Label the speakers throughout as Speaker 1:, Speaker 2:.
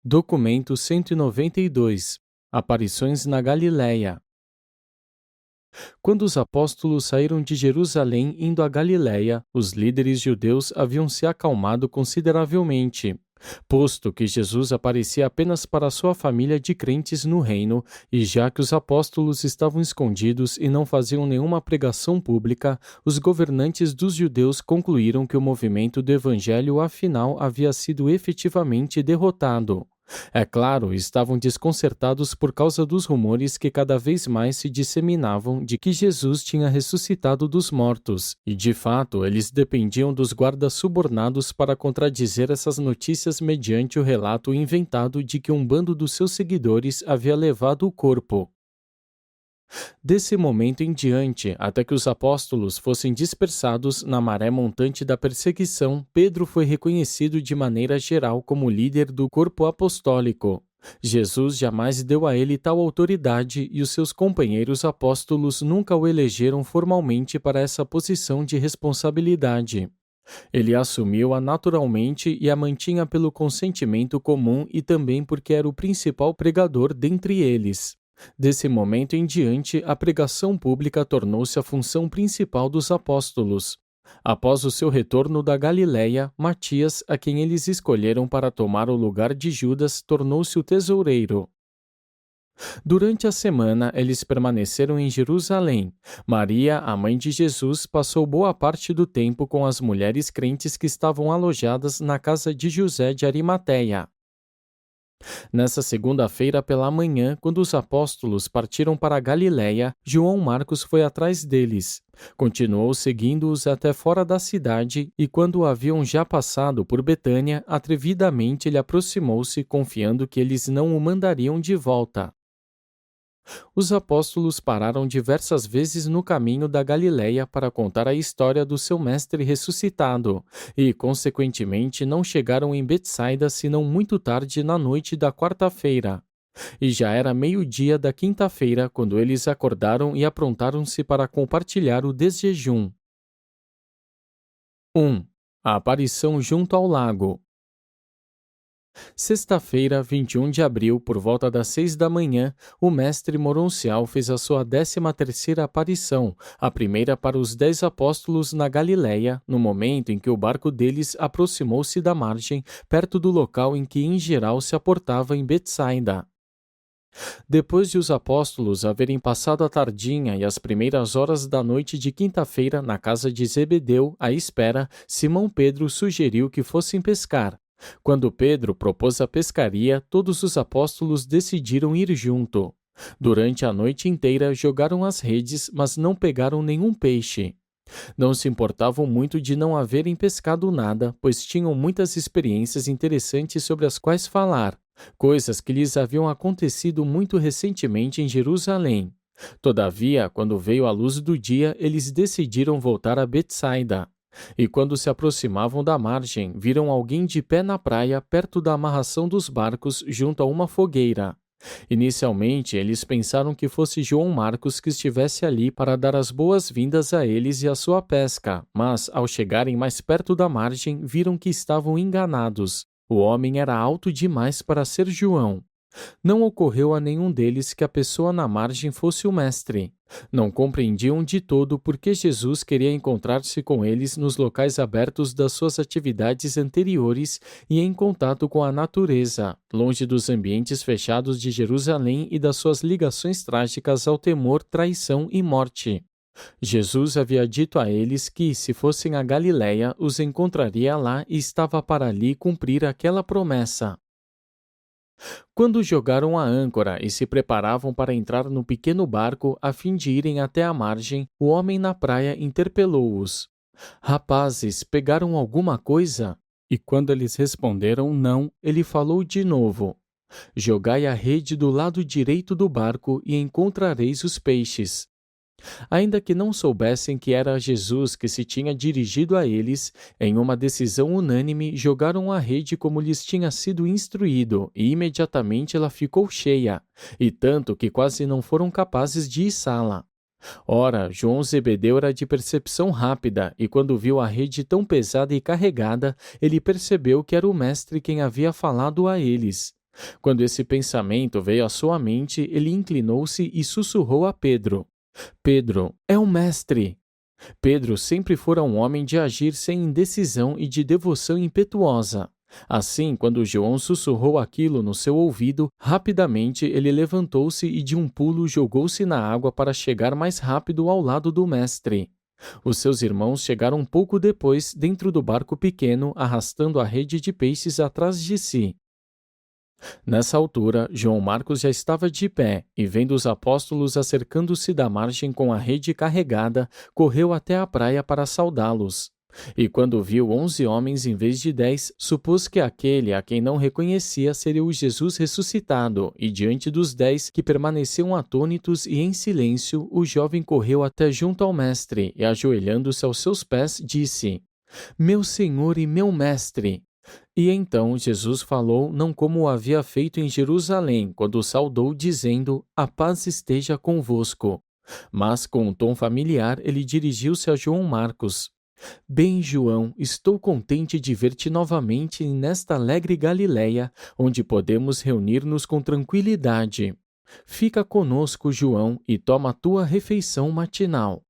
Speaker 1: Documento 192. Aparições na Galiléia. Quando os apóstolos saíram de Jerusalém indo à Galiléia, os líderes judeus haviam se acalmado consideravelmente, posto que Jesus aparecia apenas para sua família de crentes no reino, e já que os apóstolos estavam escondidos e não faziam nenhuma pregação pública, os governantes dos judeus concluíram que o movimento do evangelho afinal havia sido efetivamente derrotado. É claro, estavam desconcertados por causa dos rumores que cada vez mais se disseminavam de que Jesus tinha ressuscitado dos mortos, e de fato eles dependiam dos guardas subornados para contradizer essas notícias mediante o relato inventado de que um bando dos seus seguidores havia levado o corpo. Desse momento em diante, até que os apóstolos fossem dispersados na maré montante da perseguição, Pedro foi reconhecido de maneira geral como líder do corpo apostólico. Jesus jamais deu a ele tal autoridade e os seus companheiros apóstolos nunca o elegeram formalmente para essa posição de responsabilidade. Ele assumiu-a naturalmente e a mantinha pelo consentimento comum e também porque era o principal pregador dentre eles. Desse momento em diante, a pregação pública tornou-se a função principal dos apóstolos. Após o seu retorno da Galiléia, Matias, a quem eles escolheram para tomar o lugar de Judas, tornou-se o tesoureiro. Durante a semana, eles permaneceram em Jerusalém. Maria, a mãe de Jesus, passou boa parte do tempo com as mulheres crentes que estavam alojadas na casa de José de Arimateia. Nessa segunda-feira pela manhã, quando os apóstolos partiram para a Galiléia, João Marcos foi atrás deles. Continuou seguindo-os até fora da cidade e, quando haviam já passado por Betânia, atrevidamente ele aproximou-se, confiando que eles não o mandariam de volta. Os apóstolos pararam diversas vezes no caminho da Galiléia para contar a história do seu mestre ressuscitado e, consequentemente, não chegaram em Betsaida senão muito tarde na noite da quarta-feira. E já era meio-dia da quinta-feira quando eles acordaram e aprontaram-se para compartilhar o desjejum. 1. A aparição junto ao lago. Sexta-feira, 21 de abril, por volta das 6 da manhã, o mestre Moroncial fez a sua 13ª aparição, a primeira para os 10 apóstolos na Galiléia, no momento em que o barco deles aproximou-se da margem, perto do local em que em geral se aportava em Betsaida. Depois de os apóstolos haverem passado a tardinha e as primeiras horas da noite de quinta-feira na casa de Zebedeu, à espera, Simão Pedro sugeriu que fossem pescar. Quando Pedro propôs a pescaria, todos os apóstolos decidiram ir junto. Durante a noite inteira jogaram as redes, mas não pegaram nenhum peixe. Não se importavam muito de não haverem pescado nada, pois tinham muitas experiências interessantes sobre as quais falar, coisas que lhes haviam acontecido muito recentemente em Jerusalém. Todavia, quando veio a luz do dia, eles decidiram voltar a Betsaida. E quando se aproximavam da margem, viram alguém de pé na praia, perto da amarração dos barcos, junto a uma fogueira. Inicialmente, eles pensaram que fosse João Marcos que estivesse ali para dar as boas-vindas a eles e à sua pesca, mas, ao chegarem mais perto da margem, viram que estavam enganados. O homem era alto demais para ser João. Não ocorreu a nenhum deles que a pessoa na margem fosse o mestre. Não compreendiam de todo por que Jesus queria encontrar-se com eles nos locais abertos das suas atividades anteriores e em contato com a natureza, longe dos ambientes fechados de Jerusalém e das suas ligações trágicas ao temor, traição e morte. Jesus havia dito a eles que, se fossem a Galiléia, os encontraria lá e estava para ali cumprir aquela promessa. Quando jogaram a âncora e se preparavam para entrar no pequeno barco a fim de irem até a margem, o homem na praia interpelou-os. Rapazes, pegaram alguma coisa? E quando eles responderam não, ele falou de novo. Jogai a rede do lado direito do barco e encontrareis os peixes. Ainda que não soubessem que era Jesus que se tinha dirigido a eles, em uma decisão unânime jogaram a rede como lhes tinha sido instruído, e imediatamente ela ficou cheia, e tanto que quase não foram capazes de içá-la. Ora, João Zebedeu era de percepção rápida, e quando viu a rede tão pesada e carregada, ele percebeu que era o mestre quem havia falado a eles. Quando esse pensamento veio à sua mente, ele inclinou-se e sussurrou a Pedro: Pedro, é o Mestre! Pedro sempre fora um homem de agir sem indecisão e de devoção impetuosa. Assim, quando João sussurrou aquilo no seu ouvido, rapidamente ele levantou-se e de um pulo jogou-se na água para chegar mais rápido ao lado do mestre. Os seus irmãos chegaram um pouco depois dentro do barco pequeno, arrastando a rede de peixes atrás de si. Nessa altura, João Marcos já estava de pé e, vendo os apóstolos acercando-se da margem com a rede carregada, correu até a praia para saudá-los. E quando viu 11 homens em vez de 10, supôs que aquele a quem não reconhecia seria o Jesus ressuscitado, e diante dos 10 que permaneciam atônitos e em silêncio, o jovem correu até junto ao mestre e, ajoelhando-se aos seus pés, disse: Meu Senhor e meu mestre! E então Jesus falou não como o havia feito em Jerusalém, quando o saudou, dizendo: A paz esteja convosco. Mas, com um tom familiar, ele dirigiu-se a João Marcos: Bem, João, estou contente de ver-te novamente nesta alegre Galiléia, onde podemos reunir-nos com tranquilidade. Fica conosco, João, e toma a tua refeição matinal.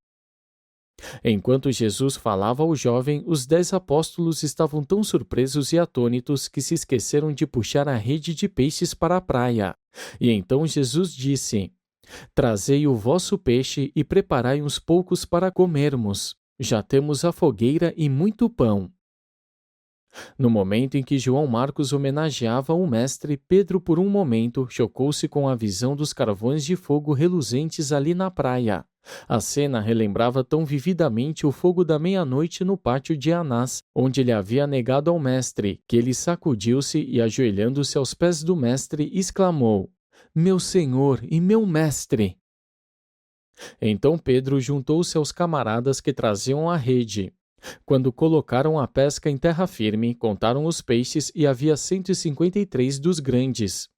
Speaker 1: Enquanto Jesus falava ao jovem, os 10 apóstolos estavam tão surpresos e atônitos que se esqueceram de puxar a rede de peixes para a praia. E então Jesus disse: Trazei o vosso peixe e preparai uns poucos para comermos. Já temos a fogueira e muito pão. No momento em que João Marcos homenageava o mestre, Pedro por um momento chocou-se com a visão dos carvões de fogo reluzentes ali na praia. A cena relembrava tão vividamente o fogo da meia-noite no pátio de Anás, onde ele havia negado ao mestre, que ele sacudiu-se e, ajoelhando-se aos pés do mestre, exclamou: Meu Senhor e meu mestre! Então Pedro juntou-se aos camaradas que traziam a rede. Quando colocaram a pesca em terra firme, contaram os peixes e havia 153 dos grandes.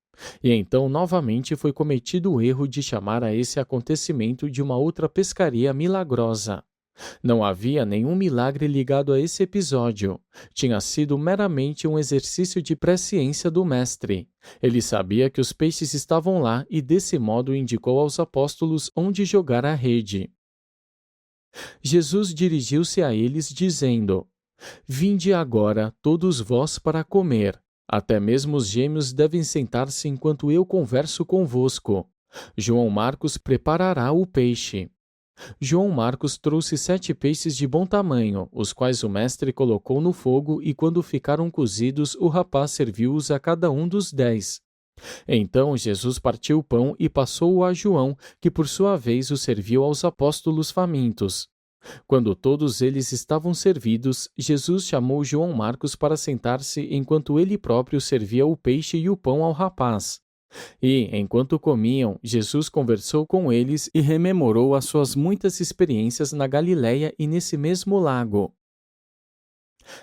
Speaker 1: E então novamente foi cometido o erro de chamar a esse acontecimento de uma outra pescaria milagrosa. Não havia nenhum milagre ligado a esse episódio. Tinha sido meramente um exercício de presciência do mestre. Ele sabia que os peixes estavam lá e desse modo indicou aos apóstolos onde jogar a rede. Jesus dirigiu-se a eles dizendo: Vinde agora, todos vós, para comer. Até mesmo os gêmeos devem sentar-se enquanto eu converso convosco. João Marcos preparará o peixe. João Marcos trouxe 7 peixes de bom tamanho, os quais o mestre colocou no fogo e, quando ficaram cozidos, o rapaz serviu-os a cada um dos 10. Então Jesus partiu o pão e passou-o a João, que por sua vez o serviu aos apóstolos famintos. Quando todos eles estavam servidos, Jesus chamou João Marcos para sentar-se enquanto ele próprio servia o peixe e o pão ao rapaz. E, enquanto comiam, Jesus conversou com eles e rememorou as suas muitas experiências na Galiléia e nesse mesmo lago.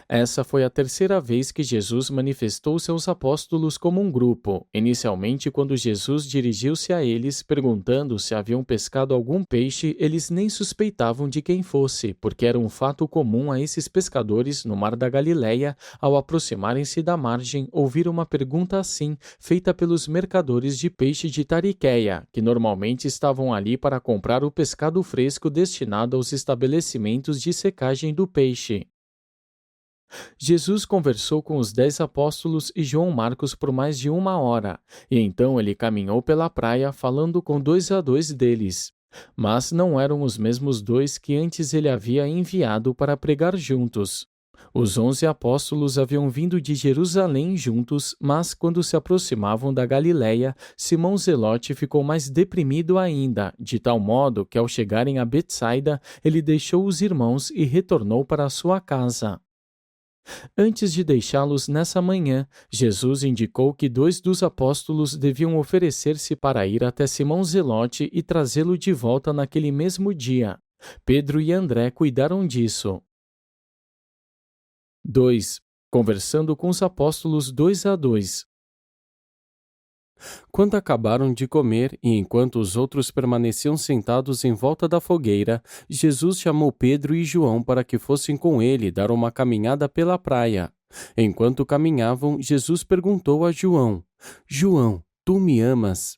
Speaker 1: Essa foi a terceira vez que Jesus manifestou seus apóstolos como um grupo, inicialmente quando Jesus dirigiu-se a eles perguntando se haviam pescado algum peixe, eles nem suspeitavam de quem fosse, porque era um fato comum a esses pescadores no mar da Galiléia, ao aproximarem-se da margem, ouvir uma pergunta assim, feita pelos mercadores de peixe de Tariquéia, que normalmente estavam ali para comprar o pescado fresco destinado aos estabelecimentos de secagem do peixe. Jesus conversou com os 10 apóstolos e João Marcos por mais de 1 hora, e então ele caminhou pela praia falando com 2 a 2 deles. Mas não eram os mesmos 2 que antes ele havia enviado para pregar juntos. Os 11 apóstolos haviam vindo de Jerusalém juntos, mas quando se aproximavam da Galiléia, Simão Zelote ficou mais deprimido ainda, de tal modo que ao chegarem a Betsaida, ele deixou os irmãos e retornou para a sua casa. Antes de deixá-los nessa manhã, Jesus indicou que 2 dos apóstolos deviam oferecer-se para ir até Simão Zelote e trazê-lo de volta naquele mesmo dia. Pedro e André cuidaram disso. 2. Conversando com os apóstolos 2 a 2. Quando acabaram de comer e enquanto os outros permaneciam sentados em volta da fogueira, Jesus chamou Pedro e João para que fossem com ele dar uma caminhada pela praia. Enquanto caminhavam, Jesus perguntou a João: João, tu me amas?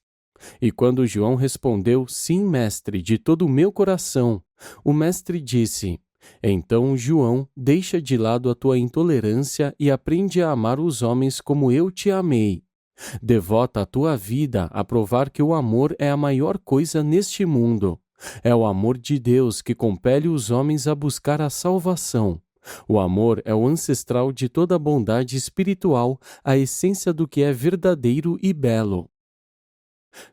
Speaker 1: E quando João respondeu: Sim, mestre, de todo o meu coração, o mestre disse: Então, João, deixa de lado a tua intolerância e aprende a amar os homens como eu te amei. Devota a tua vida a provar que o amor é a maior coisa neste mundo. É o amor de Deus que compele os homens a buscar a salvação. O amor é o ancestral de toda a bondade espiritual, a essência do que é verdadeiro e belo.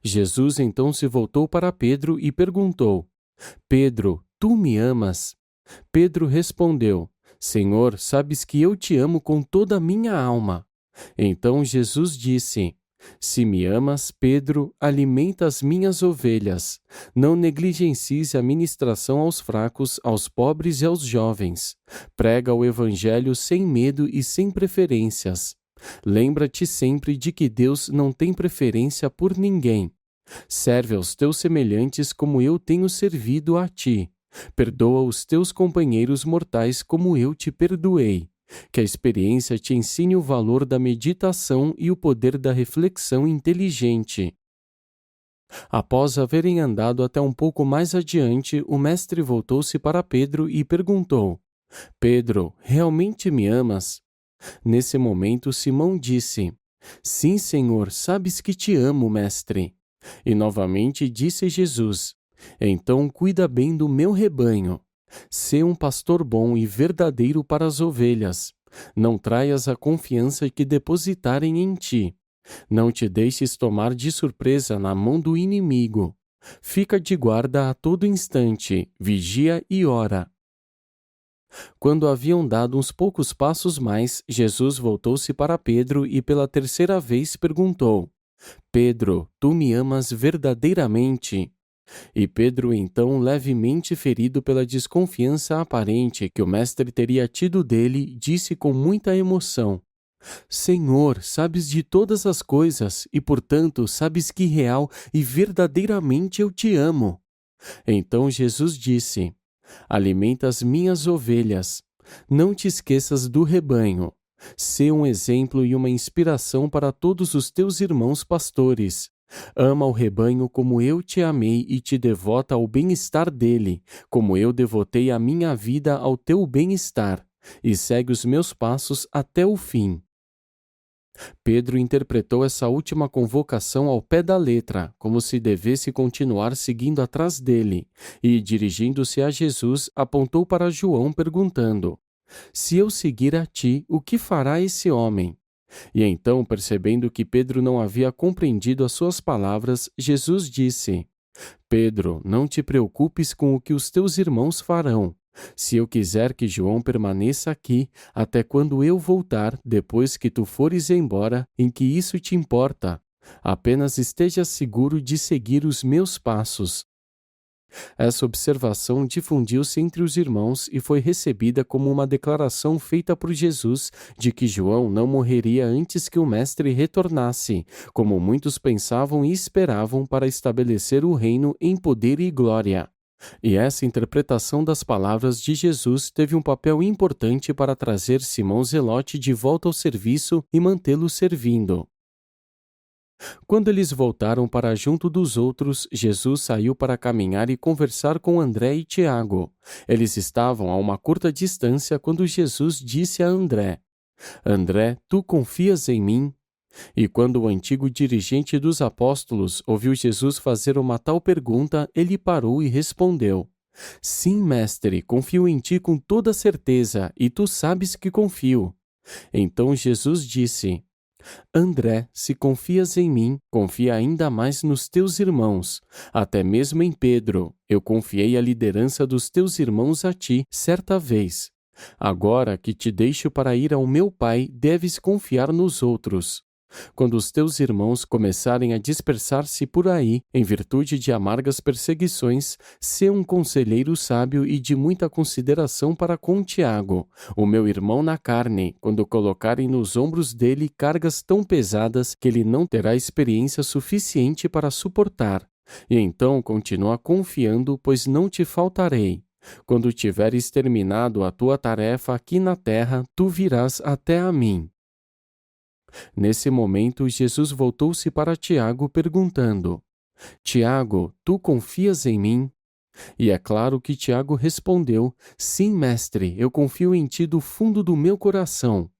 Speaker 1: Jesus então se voltou para Pedro e perguntou: Pedro, tu me amas? Pedro respondeu: Senhor, sabes que eu te amo com toda a minha alma. Então Jesus disse: Se me amas, Pedro, alimenta as minhas ovelhas. Não negligencies a ministração aos fracos, aos pobres e aos jovens. Prega o evangelho sem medo e sem preferências. Lembra-te sempre de que Deus não tem preferência por ninguém. Serve aos teus semelhantes como eu tenho servido a ti. Perdoa os teus companheiros mortais como eu te perdoei. Que a experiência te ensine o valor da meditação e o poder da reflexão inteligente. Após haverem andado até um pouco mais adiante, o mestre voltou-se para Pedro e perguntou: Pedro, realmente me amas? Nesse momento, Simão disse: Sim, Senhor, sabes que te amo, mestre. E novamente disse Jesus: Então cuida bem do meu rebanho. Sê um pastor bom e verdadeiro para as ovelhas. Não traias a confiança que depositarem em ti. Não te deixes tomar de surpresa na mão do inimigo. Fica de guarda a todo instante, vigia e ora. Quando haviam dado uns poucos passos mais, Jesus voltou-se para Pedro e pela terceira vez perguntou: Pedro, tu me amas verdadeiramente? E Pedro, então, levemente ferido pela desconfiança aparente que o mestre teria tido dele, disse com muita emoção: Senhor, sabes de todas as coisas e, portanto, sabes que real e verdadeiramente eu te amo. Então Jesus disse: Alimenta as minhas ovelhas. Não te esqueças do rebanho. Sê um exemplo e uma inspiração para todos os teus irmãos pastores. Ama o rebanho como eu te amei e te devota ao bem-estar dele, como eu devotei a minha vida ao teu bem-estar, e segue os meus passos até o fim. Pedro interpretou essa última convocação ao pé da letra, como se devesse continuar seguindo atrás dele, e, dirigindo-se a Jesus, apontou para João perguntando: Se eu seguir a ti, o que fará esse homem? E então, percebendo que Pedro não havia compreendido as suas palavras, Jesus disse: Pedro, não te preocupes com o que os teus irmãos farão. Se eu quiser que João permaneça aqui, até quando eu voltar, depois que tu fores embora, em que isso te importa? Apenas esteja seguro de seguir os meus passos. Essa observação difundiu-se entre os irmãos e foi recebida como uma declaração feita por Jesus de que João não morreria antes que o Mestre retornasse, como muitos pensavam e esperavam para estabelecer o reino em poder e glória. E essa interpretação das palavras de Jesus teve um papel importante para trazer Simão Zelote de volta ao serviço e mantê-lo servindo. Quando eles voltaram para junto dos outros, Jesus saiu para caminhar e conversar com André e Tiago. Eles estavam a uma curta distância quando Jesus disse a André: André, tu confias em mim? E quando o antigo dirigente dos apóstolos ouviu Jesus fazer uma tal pergunta, ele parou e respondeu: Sim, mestre, confio em ti com toda certeza, e tu sabes que confio. Então Jesus disse: André, se confias em mim, confia ainda mais nos teus irmãos, até mesmo em Pedro. Eu confiei a liderança dos teus irmãos a ti certa vez. Agora que te deixo para ir ao meu Pai, deves confiar nos outros. Quando os teus irmãos começarem a dispersar-se por aí, em virtude de amargas perseguições, sê um conselheiro sábio e de muita consideração para com Tiago, o meu irmão na carne, quando colocarem nos ombros dele cargas tão pesadas que ele não terá experiência suficiente para suportar. E então continua confiando, pois não te faltarei. Quando tiveres terminado a tua tarefa aqui na terra, tu virás até a mim. Nesse momento, Jesus voltou-se para Tiago, perguntando: Tiago, tu confias em mim? E é claro que Tiago respondeu: Sim, mestre, eu confio em ti do fundo do meu coração.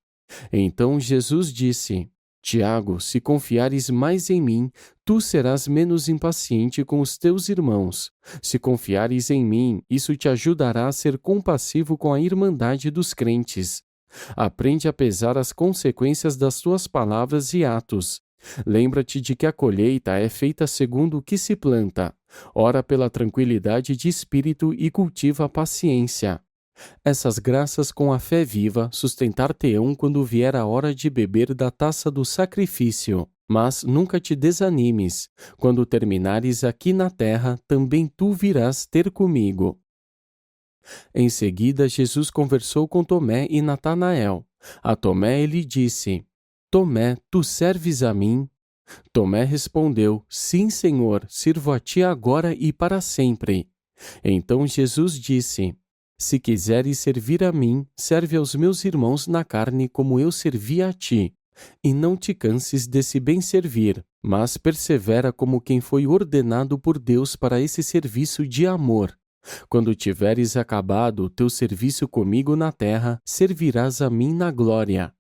Speaker 1: Então Jesus disse: Tiago, se confiares mais em mim, tu serás menos impaciente com os teus irmãos. Se confiares em mim, isso te ajudará a ser compassivo com a irmandade dos crentes. Aprende a pesar as consequências das tuas palavras e atos. Lembra-te de que a colheita é feita segundo o que se planta. Ora pela tranquilidade de espírito e cultiva a paciência. Essas graças com a fé viva sustentar-te-ão quando vier a hora de beber da taça do sacrifício. Mas nunca te desanimes. Quando terminares aqui na terra, também tu virás ter comigo. Em seguida, Jesus conversou com Tomé e Natanael. A Tomé ele disse: Tomé, tu serves a mim? Tomé respondeu: Sim, Senhor, sirvo a ti agora e para sempre. Então Jesus disse: Se quiseres servir a mim, serve aos meus irmãos na carne como eu servi a ti. E não te canses desse bem servir, mas persevera como quem foi ordenado por Deus para esse serviço de amor. Quando tiveres acabado o teu serviço comigo na terra, servirás a mim na glória.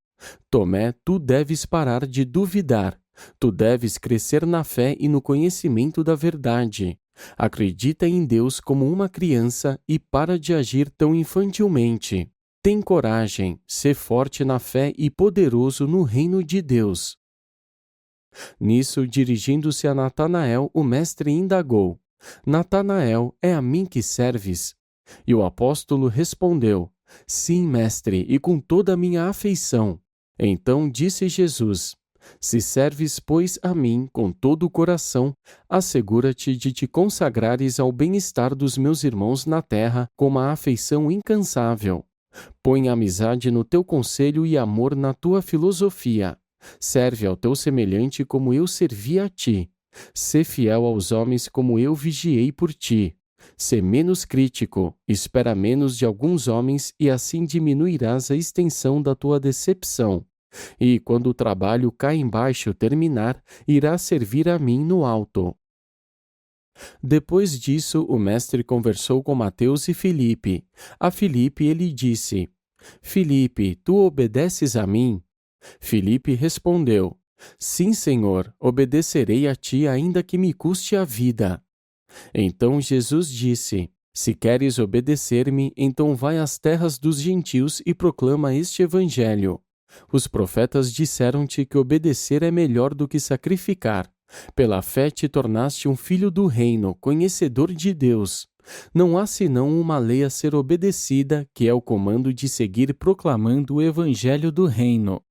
Speaker 1: Tomé, tu deves parar de duvidar. Tu deves crescer na fé e no conhecimento da verdade. Acredita em Deus como uma criança e para de agir tão infantilmente. Tem coragem, sê forte na fé e poderoso no reino de Deus. Nisso, dirigindo-se a Natanael, o mestre indagou: Natanael, é a mim que serves? E o apóstolo respondeu: Sim, mestre, e com toda a minha afeição. Então disse Jesus: Se serves, pois, a mim com todo o coração, assegura-te de te consagrares ao bem-estar dos meus irmãos na terra com uma afeição incansável. Põe amizade no teu conselho e amor na tua filosofia. Serve ao teu semelhante como eu servi a ti. Sê fiel aos homens como eu vigiei por ti. Sê menos crítico, espera menos de alguns homens e assim diminuirás a extensão da tua decepção. E quando o trabalho cá embaixo terminar, irás servir a mim no alto. Depois disso, o mestre conversou com Mateus e Filipe. A Filipe ele disse: Filipe, tu obedeces a mim? Filipe respondeu: Sim, Senhor, obedecerei a ti ainda que me custe a vida. Então Jesus disse: Se queres obedecer-me, então vai às terras dos gentios e proclama este evangelho. Os profetas disseram-te que obedecer é melhor do que sacrificar. Pela fé te tornaste um filho do reino, conhecedor de Deus. Não há senão uma lei a ser obedecida, que é o comando de seguir proclamando o evangelho do reino.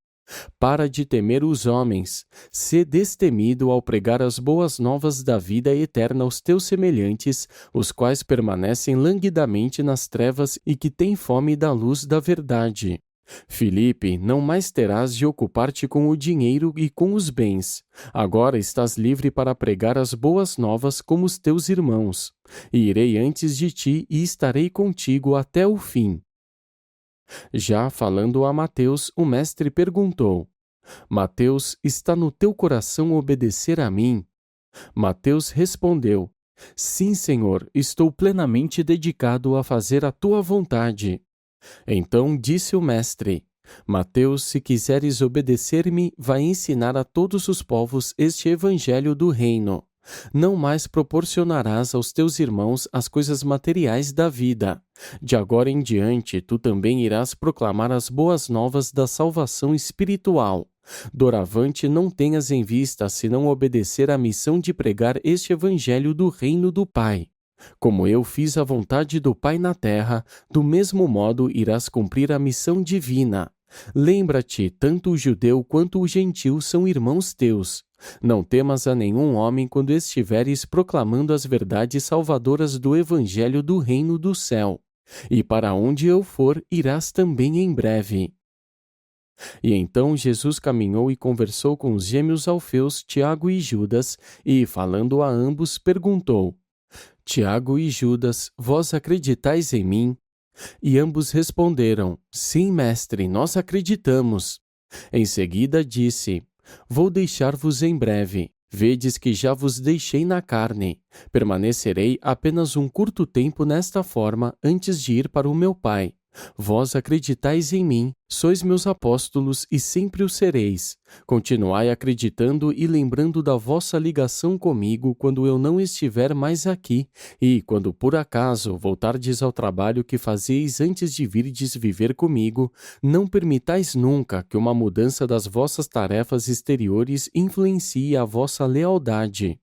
Speaker 1: Para de temer os homens, sê destemido ao pregar as boas novas da vida eterna aos teus semelhantes, os quais permanecem languidamente nas trevas e que têm fome da luz da verdade. Filipe, não mais terás de ocupar-te com o dinheiro e com os bens. Agora estás livre para pregar as boas novas como os teus irmãos. E irei antes de ti e estarei contigo até o fim. Já falando a Mateus, o mestre perguntou: Mateus, está no teu coração obedecer a mim? Mateus respondeu: Sim, Senhor, estou plenamente dedicado a fazer a tua vontade. Então disse o mestre: Mateus, se quiseres obedecer-me, vai ensinar a todos os povos este evangelho do reino. Não mais proporcionarás aos teus irmãos as coisas materiais da vida. De agora em diante, tu também irás proclamar as boas novas da salvação espiritual. Doravante não tenhas em vista senão obedecer à missão de pregar este evangelho do reino do Pai. Como eu fiz a vontade do Pai na terra, do mesmo modo irás cumprir a missão divina. Lembra-te, tanto o judeu quanto o gentil são irmãos teus. Não temas a nenhum homem quando estiveres proclamando as verdades salvadoras do Evangelho do Reino do Céu. E para onde eu for, irás também em breve. E então Jesus caminhou e conversou com os gêmeos Alfeus, Tiago e Judas, e, falando a ambos, perguntou: Tiago e Judas, vós acreditais em mim? E ambos responderam: Sim, mestre, nós acreditamos. Em seguida disse: Vou deixar-vos em breve. Vedes que já vos deixei na carne. Permanecerei apenas um curto tempo nesta forma antes de ir para o meu Pai. Vós acreditais em mim, sois meus apóstolos e sempre o sereis. Continuai acreditando e lembrando da vossa ligação comigo quando eu não estiver mais aqui, e quando por acaso voltardes ao trabalho que fazieis antes de virdes viver comigo, não permitais nunca que uma mudança das vossas tarefas exteriores influencie a vossa lealdade.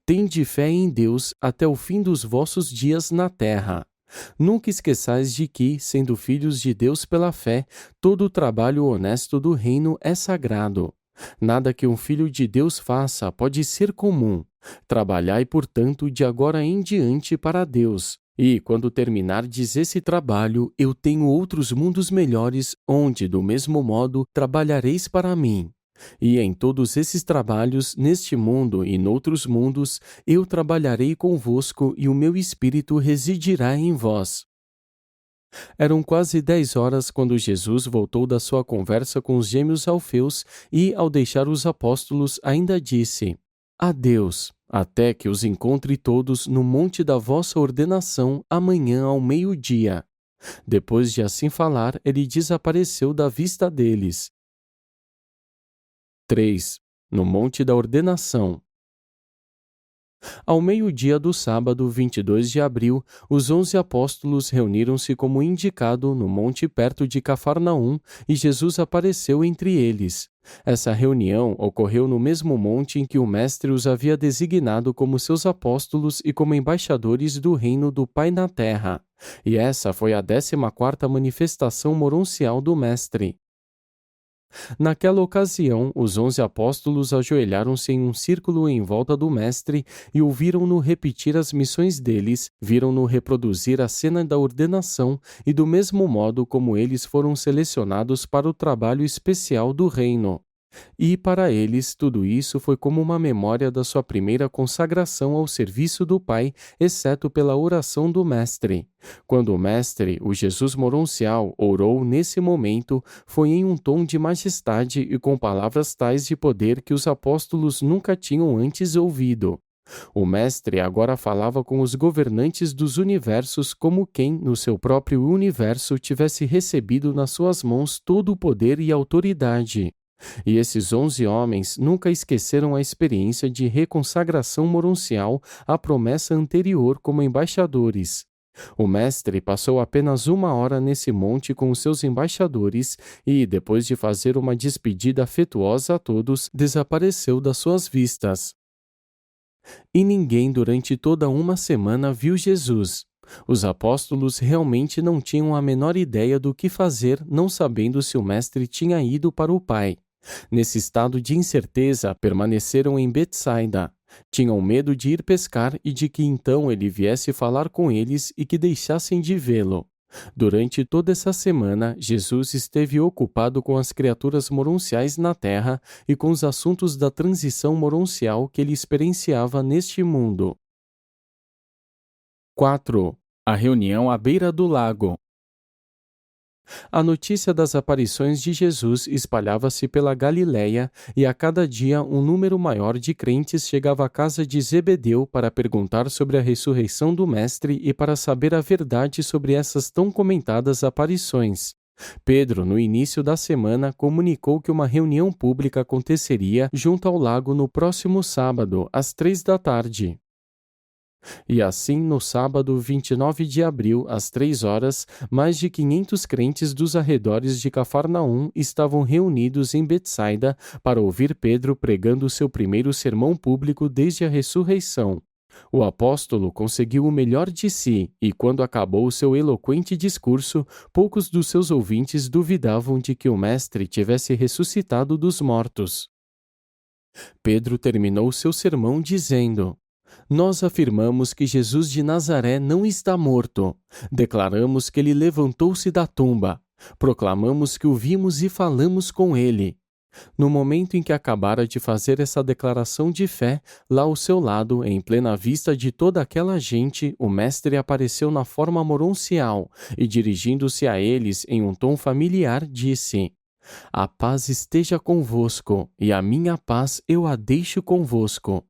Speaker 1: Tende fé em Deus até o fim dos vossos dias na terra. Nunca esqueçais de que, sendo filhos de Deus pela fé, todo o trabalho honesto do reino é sagrado. Nada que um filho de Deus faça pode ser comum. Trabalhai, portanto, de agora em diante para Deus. E, quando terminardes esse trabalho, eu tenho outros mundos melhores, onde, do mesmo modo, trabalhareis para mim. E em todos esses trabalhos, neste mundo e noutros mundos, eu trabalharei convosco e o meu Espírito residirá em vós. Eram quase 10 horas quando Jesus voltou da sua conversa com os gêmeos Alfeus e, ao deixar os apóstolos, ainda disse: Adeus, até que os encontre todos no monte da vossa ordenação amanhã ao meio-dia. Depois de assim falar, ele desapareceu da vista deles. 3. No Monte da Ordenação. Ao meio-dia do sábado, 22 de abril, os 11 apóstolos reuniram-se como indicado no monte perto de Cafarnaum e Jesus apareceu entre eles. Essa reunião ocorreu no mesmo monte em que o Mestre os havia designado como seus apóstolos e como embaixadores do reino do Pai na terra. E essa foi a 14ª manifestação moroncial do Mestre. Naquela ocasião, os 11 apóstolos ajoelharam-se em um círculo em volta do Mestre e ouviram-no repetir as missões deles, viram-no reproduzir a cena da ordenação e do mesmo modo como eles foram selecionados para o trabalho especial do reino. E para eles tudo isso foi como uma memória da sua primeira consagração ao serviço do Pai, exceto pela oração do Mestre. Quando o Mestre, o Jesus moroncial, orou nesse momento, foi em um tom de majestade e com palavras tais de poder que os apóstolos nunca tinham antes ouvido. O Mestre agora falava com os governantes dos universos como quem, no seu próprio universo, tivesse recebido nas suas mãos todo o poder e autoridade. E esses 11 homens nunca esqueceram a experiência de reconsagração moroncial à promessa anterior como embaixadores. O Mestre passou apenas 1 hora nesse monte com os seus embaixadores e, depois de fazer uma despedida afetuosa a todos, desapareceu das suas vistas. E ninguém durante toda uma semana viu Jesus. Os apóstolos realmente não tinham a menor ideia do que fazer, não sabendo se o Mestre tinha ido para o Pai. Nesse estado de incerteza, permaneceram em Betsaida. Tinham medo de ir pescar e de que então ele viesse falar com eles e que deixassem de vê-lo. Durante toda essa semana, Jesus esteve ocupado com as criaturas moronciais na terra e com os assuntos da transição moroncial que ele experienciava neste mundo. 4. A reunião à beira do lago. A notícia das aparições de Jesus espalhava-se pela Galiléia e a cada dia um número maior de crentes chegava à casa de Zebedeu para perguntar sobre a ressurreição do Mestre e para saber a verdade sobre essas tão comentadas aparições. Pedro, no início da semana, comunicou que uma reunião pública aconteceria junto ao lago no próximo sábado, às 3 da tarde. E assim, no sábado 29 de abril, às 3 horas, mais de 500 crentes dos arredores de Cafarnaum estavam reunidos em Betsaida para ouvir Pedro pregando seu primeiro sermão público desde a ressurreição. O apóstolo conseguiu o melhor de si e, quando acabou seu eloquente discurso, poucos dos seus ouvintes duvidavam de que o Mestre tivesse ressuscitado dos mortos. Pedro terminou seu sermão dizendo: Nós afirmamos que Jesus de Nazaré não está morto. Declaramos que ele levantou-se da tumba. Proclamamos que o vimos e falamos com ele. No momento em que acabara de fazer essa declaração de fé, lá ao seu lado, em plena vista de toda aquela gente, o mestre apareceu na forma moroncial e, dirigindo-se a eles em um tom familiar, disse: A paz esteja convosco, e a minha paz eu a deixo convosco.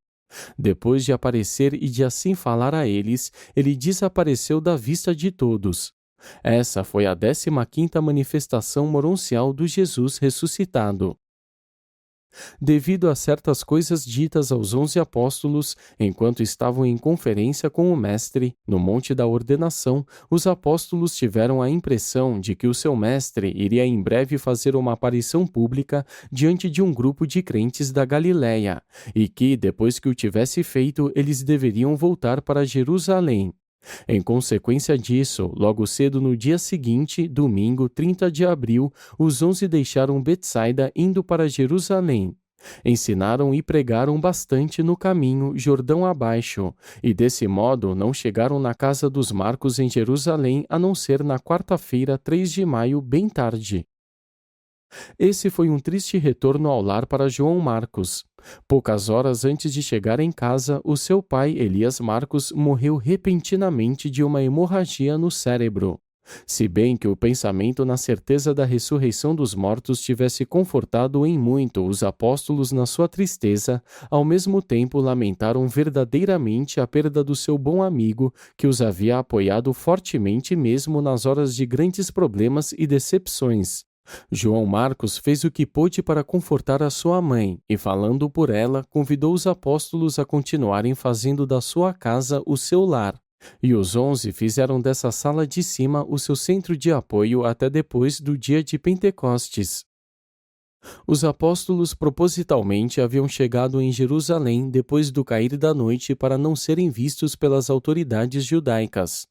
Speaker 1: Depois de aparecer e de assim falar a eles, ele desapareceu da vista de todos. Essa foi a 15ª manifestação moroncial do Jesus ressuscitado. Devido a certas coisas ditas aos 11 apóstolos, enquanto estavam em conferência com o Mestre, no Monte da Ordenação, os apóstolos tiveram a impressão de que o seu Mestre iria em breve fazer uma aparição pública diante de um grupo de crentes da Galiléia, e que, depois que o tivesse feito, eles deveriam voltar para Jerusalém. Em consequência disso, logo cedo no dia seguinte, domingo, 30 de abril, os 11 deixaram Betsaida indo para Jerusalém. Ensinaram e pregaram bastante no caminho, Jordão abaixo, e desse modo não chegaram na casa dos Marcos em Jerusalém a não ser na quarta-feira, 3 de maio, bem tarde. Esse foi um triste retorno ao lar para João Marcos. Poucas horas antes de chegar em casa, o seu pai, Elias Marcos, morreu repentinamente de uma hemorragia no cérebro. Se bem que o pensamento na certeza da ressurreição dos mortos tivesse confortado em muito os apóstolos na sua tristeza, ao mesmo tempo lamentaram verdadeiramente a perda do seu bom amigo, que os havia apoiado fortemente mesmo nas horas de grandes problemas e decepções. João Marcos fez o que pôde para confortar a sua mãe e, falando por ela, convidou os apóstolos a continuarem fazendo da sua casa o seu lar. E os 11 fizeram dessa sala de cima o seu centro de apoio até depois do dia de Pentecostes. Os apóstolos propositalmente haviam chegado em Jerusalém depois do cair da noite para não serem vistos pelas autoridades judaicas.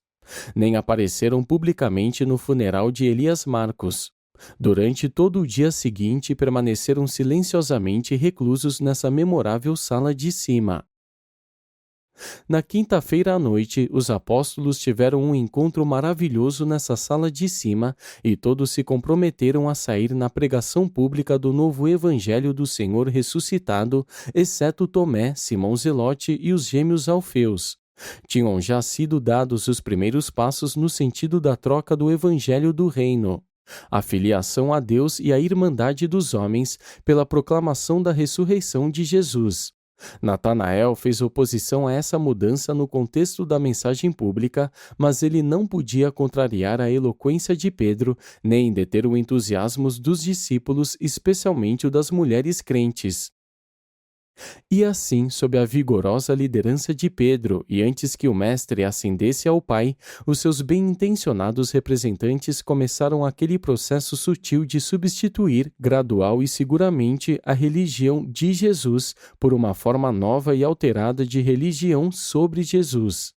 Speaker 1: Nem apareceram publicamente no funeral de Elias Marcos. Durante todo o dia seguinte, permaneceram silenciosamente reclusos nessa memorável sala de cima. Na quinta-feira à noite, os apóstolos tiveram um encontro maravilhoso nessa sala de cima e todos se comprometeram a sair na pregação pública do novo Evangelho do Senhor ressuscitado, exceto Tomé, Simão Zelote e os gêmeos Alfeus. Tinham já sido dados os primeiros passos no sentido da troca do Evangelho do Reino. A filiação a Deus e a irmandade dos homens pela proclamação da ressurreição de Jesus. Natanael fez oposição a essa mudança no contexto da mensagem pública, mas ele não podia contrariar a eloquência de Pedro, nem deter o entusiasmo dos discípulos, especialmente o das mulheres crentes. E assim, sob a vigorosa liderança de Pedro, e antes que o mestre ascendesse ao Pai, os seus bem-intencionados representantes começaram aquele processo sutil de substituir, gradual e seguramente, a religião de Jesus por uma forma nova e alterada de religião sobre Jesus.